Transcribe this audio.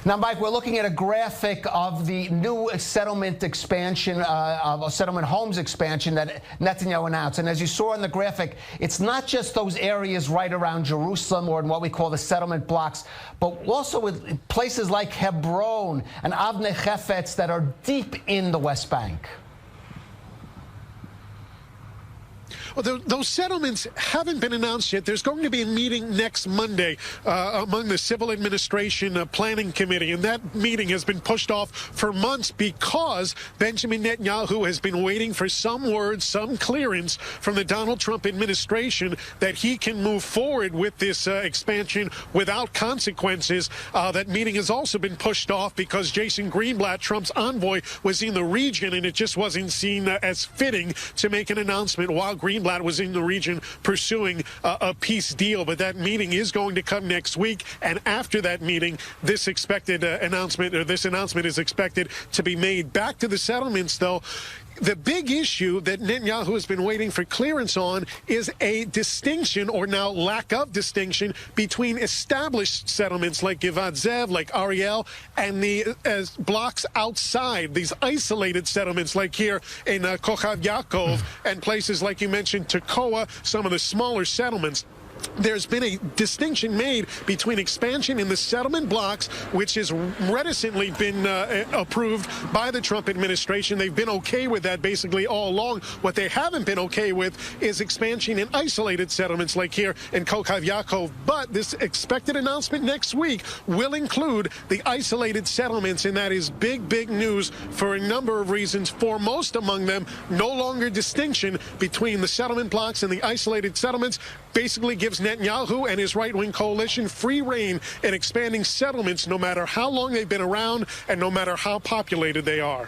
Now, Mike, we're looking at a graphic of the new settlement expansion, of settlement homes expansion that Netanyahu announced. And as you saw in the graphic, it's not just those areas right around Jerusalem or in what we call the settlement blocks, but also with places like Hebron and Avnei Chefetz that are deep in the West Bank. Well, those settlements haven't been announced yet. There's going to be a meeting next Monday among the Civil Administration Planning Committee, and that meeting has been pushed off for months because Benjamin Netanyahu has been waiting for some words, some clearance from the Donald Trump administration that he can move forward with this expansion without consequences. That meeting has also been pushed off because Jason Greenblatt, Trump's envoy, was in the region, and it just wasn't seen as fitting to make an announcement while Greenblatt was in the region pursuing a peace deal. But that meeting is going to come next week, and after that meeting, this expected announcement is expected to be made. Back to the settlements, though. The big issue that Netanyahu has been waiting for clearance on is a distinction, or now lack of distinction, between established settlements like Givat Zev, like Ariel, and the blocks outside, these isolated settlements like here in Kochav Yaakov and places like you mentioned, Tekoa, some of the smaller settlements. There's been a distinction made between expansion in the settlement blocks, which has reticently been approved by the Trump administration. They've been okay with that basically all along. What they haven't been okay with is expansion in isolated settlements like here in Kochav Yaakov. But this expected announcement next week will include the isolated settlements, and that is big, big news for a number of reasons. Foremost among them, no longer distinction between the settlement blocks and the isolated settlements. Basically gives Netanyahu and his right-wing coalition free rein in expanding settlements no matter how long they've been around and no matter how populated they are.